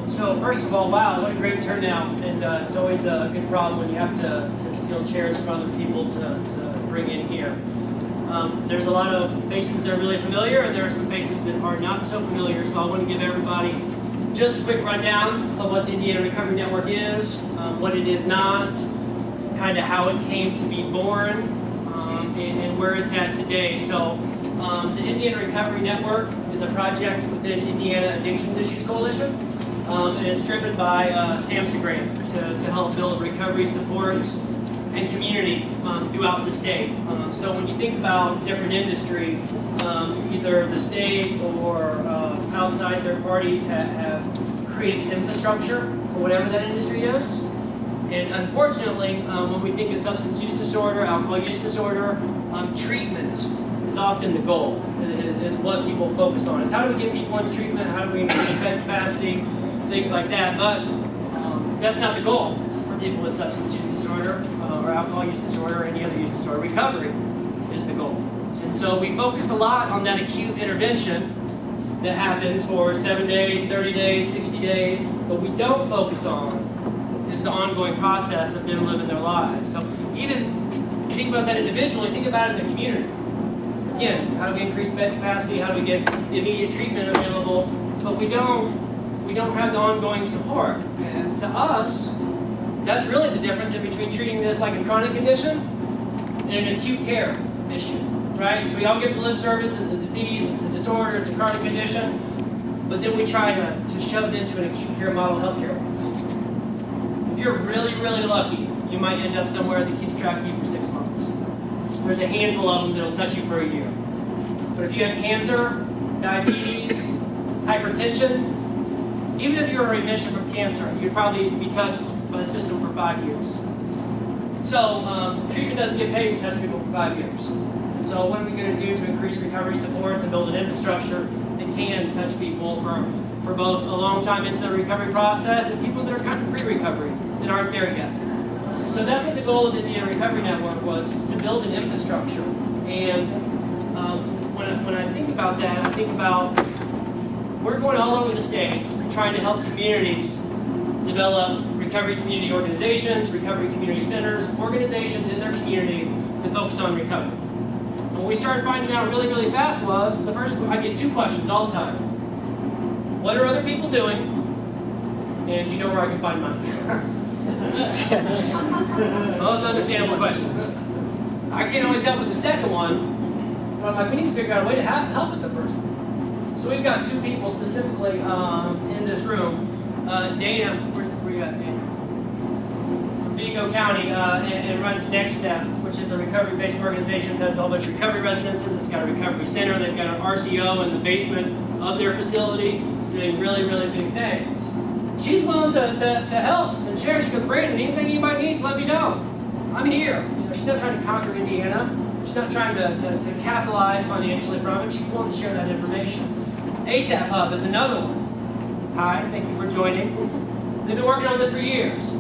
So first of all, wow, what a great turnout. And it's always a good problem when you have to steal chairs from other people to bring in here. There's a lot of faces that are really familiar, and there are some faces that are not so familiar. So I want to give everybody just a quick rundown of what the Indiana Recovery Network is, what it is not, kind of how it came to be born, and where it's at today. So the Indiana Recovery Network is a project within Indiana Addictions Issues Coalition, and it's driven by SAMHSA grant to help build recovery supports and community throughout the state. So when you think about different industry, either the state or outside third parties have created infrastructure for whatever that industry is. And unfortunately, when we think of substance use disorder, alcohol use disorder, treatment is often the goal, is what people focus on. Is how do we get people into treatment, how do we increase bed capacity, things like that. But that's not the goal for people with substance use disorder or alcohol use disorder or any other use disorder. Recovery is the goal. And so we focus a lot on that acute intervention that happens for 7 days, 30 days, 60 days. What we don't focus on is the ongoing process of them living their lives. So even think about that individually, think about it in the community. Again, how do we increase bed capacity? How do we get the immediate treatment available? But we don't have the ongoing support. And to us, that's really the difference in between treating this like a chronic condition and an acute care issue, right? So we all get the lip service, it's a disease, it's a disorder, it's a chronic condition, but then we try to shove it into an acute care model healthcare once. If you're really, really lucky, you might end up somewhere that keeps track of you for 6 months. There's a handful of them that'll touch you for a year. But if you have cancer, diabetes, hypertension, even if you're in remission from cancer, you'd probably be touched by the system for 5 years. So treatment doesn't get paid to touch people for 5 years. So what are we going to do to increase recovery supports and build an infrastructure that can touch people for both a long time into the recovery process and people that are kind of pre-recovery that aren't there yet? So that's what the goal of the Indiana Recovery Network was, to build an infrastructure. And when I think about that, I think about we're going all over the state trying to help communities develop recovery community organizations, recovery community centers, organizations in their community that focus on recovery. And what we started finding out really, really fast was, the first, I get 2 questions all the time. What are other people doing? And do you know where I can find money? Those are understandable questions. I can't always help with the second one, but I'm like, we need to figure out a way to help with the first one. So we've got 2 people specifically in this room. Dana, where you at, Dana? From Vigo County, and runs Next Step, which is a recovery-based organization that has a whole bunch of recovery residences. It's got a recovery center. They've got an RCO in the basement of their facility doing really, really big things. She's willing to help and share. She goes, Brandon, anything anybody needs, let me know. I'm here. She's not trying to conquer Indiana. She's not trying to capitalize financially from it. She's willing to share that information. ASAP Hub is another one. Hi, thank you for joining. They've been working on this for years.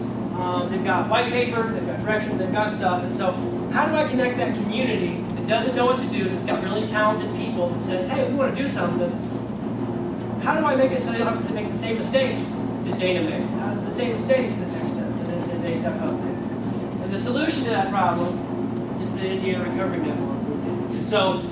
They've got white papers, they've got directions, they've got stuff. And so how do I connect that community that doesn't know what to do, that's got really talented people that says, hey, we want to do something. How do I make it so they don't have to make the same mistakes that Dana made? The same mistakes that Next Step and ASAP Hub made. And the solution to that problem is the Indiana Recovery Network. And so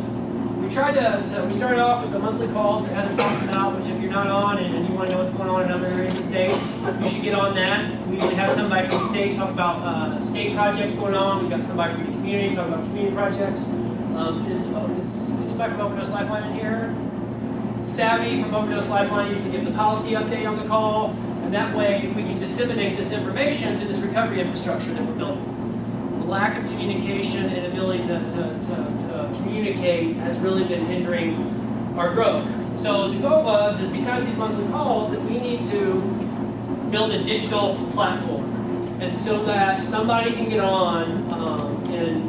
we started off with the monthly calls that Heather talks about, which if you're not on and you want to know what's going on in other areas of the state, you should get on that. We usually have somebody from the state talk about state projects going on. We've got somebody from the community talk about community projects. Is anybody from Overdose Lifeline in here? Savvy from Overdose Lifeline usually gives a policy update on the call, and that way we can disseminate this information to this recovery infrastructure that we're building. The lack of communication and ability to communicate has really been hindering our growth. So the goal is besides these monthly calls, that we need to build a digital platform, and so that somebody can get on in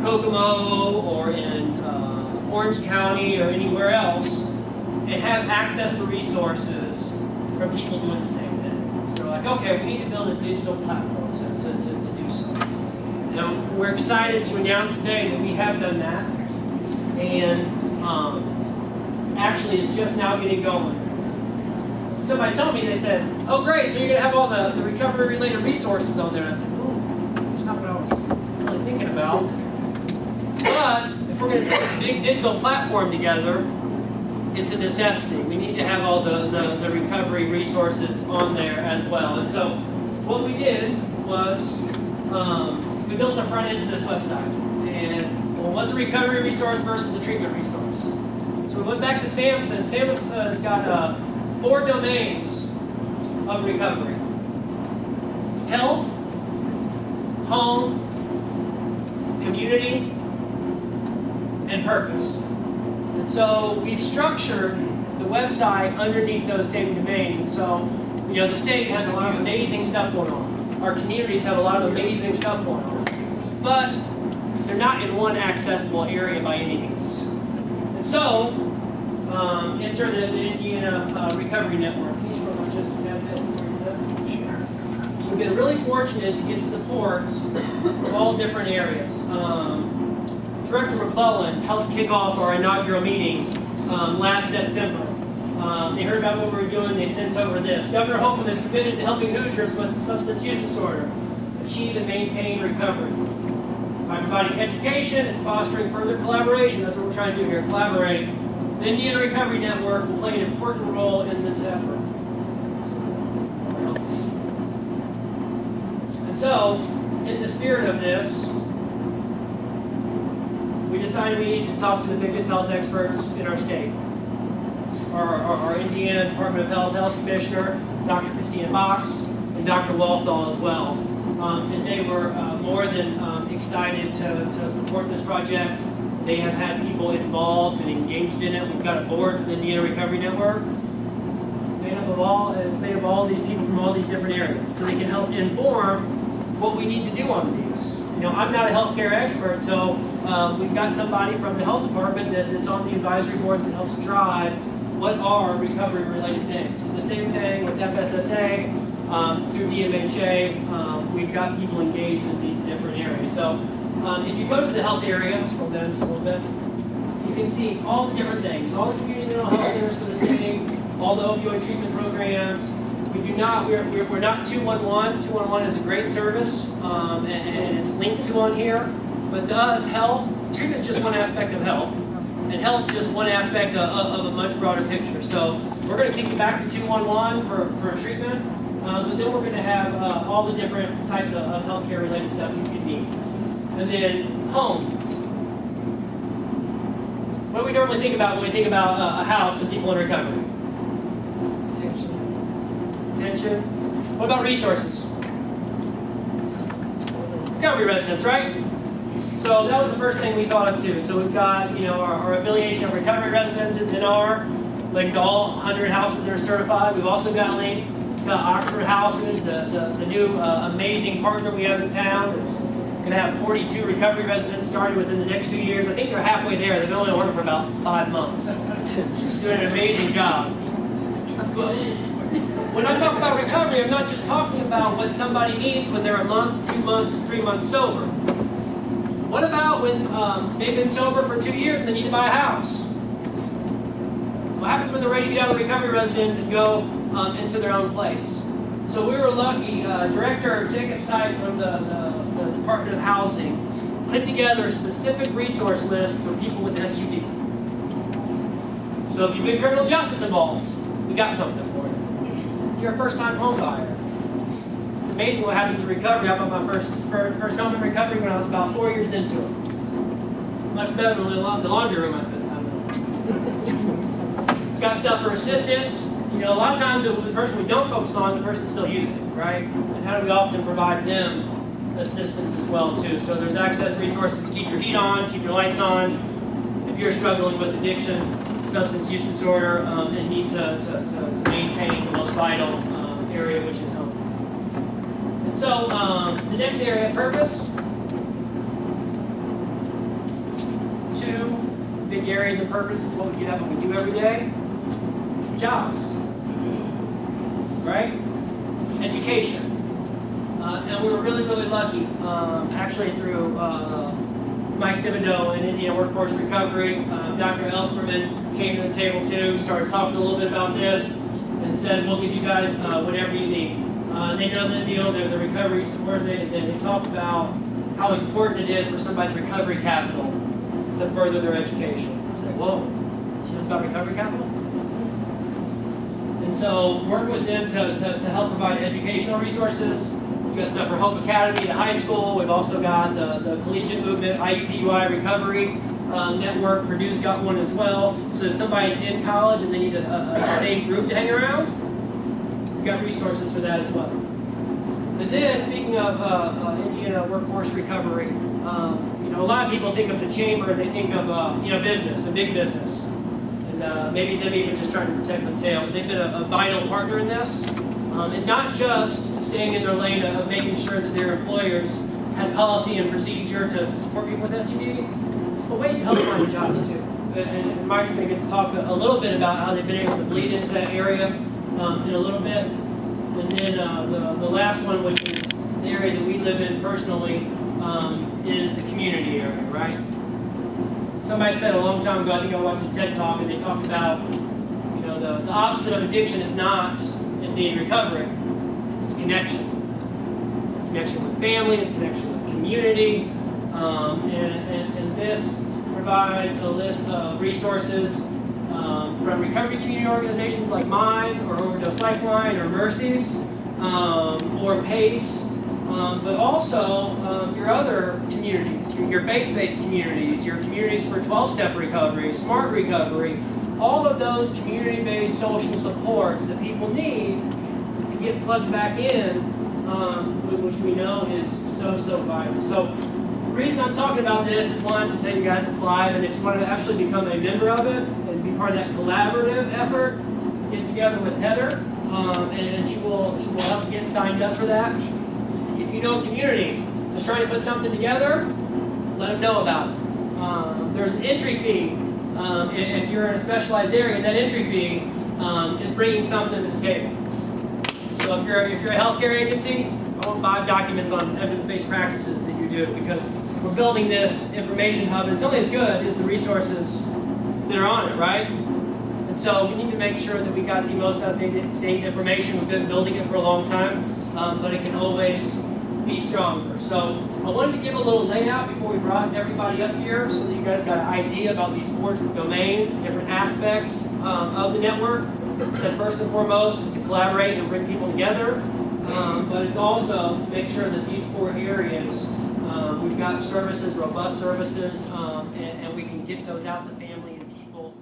Kokomo or in Orange County or anywhere else and have access to resources from people doing the same thing. So like, okay, we need to build a digital platform to do so. Now, we're excited to announce today that we have done that, and actually it's just now getting going. somebody told me, they said, oh great, so you're going to have all the recovery-related resources on there. And I said, ooh, that's not what I was really thinking about. But if we're going to put this big digital platform together, it's a necessity. We need to have all the recovery resources on there as well. And so what we did was we built a front end to this website. And well, what's a recovery resource versus a treatment resource? So we went back to Samson. Samson has got 4 domains of recovery: health, home, community, and purpose. And so we've structured the website underneath those same domains. And so, you know, the state has a lot of amazing stuff going on. Our communities have a lot of amazing stuff going on. But they're not in one accessible area by any means. And so, enter the Indiana Recovery Network. Can you scroll up just a tad bit before you do that? Sure. We've been really fortunate to get support from all different areas. Director McClellan helped kick off our inaugural meeting last September. They heard about what we were doing, they sent over this. Governor Holcomb is committed to helping Hoosiers with substance use disorder achieve and maintain recovery by providing education and fostering further collaboration. That's what we're trying to do here, collaborate. The Indiana Recovery Network will play an important role in this effort. And so, in the spirit of this, we decided we need to talk to the biggest health experts in our state. Our Indiana Department of Health Commissioner, Dr. Christina Box, and Dr. Walthall as well. And they were more than excited to support this project. They have had people involved and engaged in it. We've got a board for the Indiana Recovery Network. It's made up of all these people from all these different areas, so they can help inform what we need to do on these. You know, I'm not a healthcare expert, so we've got somebody from the health department that's on the advisory board that helps drive what are recovery-related things. The same thing with FSSA, through DMHA, we've got people engaged in these different areas. So if you go to the health area, scroll down just a little bit, you can see all the different things, all the community mental health centers for the state, all the opioid treatment programs. We're not 211. 211 is a great service, and it's linked to on here. But to us, health, treatment is just one aspect of health, and health is just one aspect of a much broader picture. So we're going to kick you back to 211 for treatment, but then we're going to have all the different types of healthcare related stuff you can need. And then home. What do we normally think about when we think about a house and people in recovery? Attention. What about resources? Recovery residents, right? So that was the first thing we thought of too. So we've got, you know, our affiliation of recovery residences in our link to all 100 houses that are certified. We've also got a link to Oxford Houses, the new amazing partner we have in town. It's going to have 42 recovery residents starting within the next 2 years. I think they're halfway there. They've been only working for about 5 months. Doing an amazing job. But when I talk about recovery, I'm not just talking about what somebody needs when they're a month, 2 months, 3 months sober. What about when they've been sober for 2 years and they need to buy a house? What happens when they're ready to get out of the recovery residence and go into their own place? So we were lucky. Director Jacob Seid from the Department of Housing put together a specific resource list for people with SUD. So if you've been criminal justice involved, we got something for you. If you're a first-time home buyer, it's amazing what happens in recovery. I bought my first home in recovery when I was about 4 years into it. Much better than the laundry room I spent time in. It's got stuff for assistance. You know, a lot of times the person we don't focus on is the person still using, right? And how do we often provide them assistance as well too? So there's access resources to keep your heat on, keep your lights on. If you're struggling with addiction, substance use disorder, and need to maintain the most vital area, which is home. And so the next area, purpose. 2 big areas of purpose is what we get up and we do every day. Jobs, right? Education. And we were really, really lucky, actually through Mike Thibodeau and Indiana Workforce Recovery. Dr. Ellsperman came to the table too, started talking a little bit about this, and said, we'll give you guys whatever you need. They know the deal, they're the recovery support. They talk about how important it is for somebody's recovery capital to further their education. I say, whoa, she knows about recovery capital? And so work with them to help provide educational resources. We've got stuff for Hope Academy, the high school. We've also got the collegiate movement, IUPUI recovery network. Purdue's got one as well. So if somebody's in college and they need a safe group to hang around, we've got resources for that as well. And then, speaking of Indiana workforce recovery, a lot of people think of the chamber and they think of business, a big business, and maybe them even just trying to protect their tail. But they've been a vital partner in this, and not just staying in their lane of making sure that their employers had policy and procedure to support people with SUD, but ways to help find jobs too. And Mike's going to get to talk a little bit about how they've been able to bleed into that area in a little bit. And then the last one, which is the area that we live in personally, is the community area, right? Somebody said a long time ago, I think I watched a TED Talk, and they talked about, the opposite of addiction is not indeed recovery, it's connection. It's connection with family, it's connection with community, and this provides a list of resources from recovery community organizations like mine, or Overdose Lifeline, or Mercy's, or PACE, but also your other communities, your faith-based communities, your communities for 12-step recovery, smart recovery, all of those community-based social supports that people need to get plugged back in, which we know is so vital. So the reason I'm talking about this is, one, to tell you guys it's live, and if you want to actually become a member of it and be part of that collaborative effort, get together with Heather, and she will help you get signed up for that. If you know a community that's trying to put something together, let them know about it. There's an entry fee if you're in a specialized area. That entry fee is bringing something to the table. So if you're a healthcare agency, I want 5 documents on evidence-based practices that you do, because we're building this information hub, and it's only as good as the resources that are on it, right? And so we need to make sure that we got the most up-to-date information. We've been building it for a long time, but it can always be stronger. So I wanted to give a little layout before we brought everybody up here, so that you guys got an idea about these 4 domains, different aspects of the network. So first and foremost is to collaborate and bring people together, but it's also to make sure that these 4 areas, we've got services, robust services, and we can get those out to family and people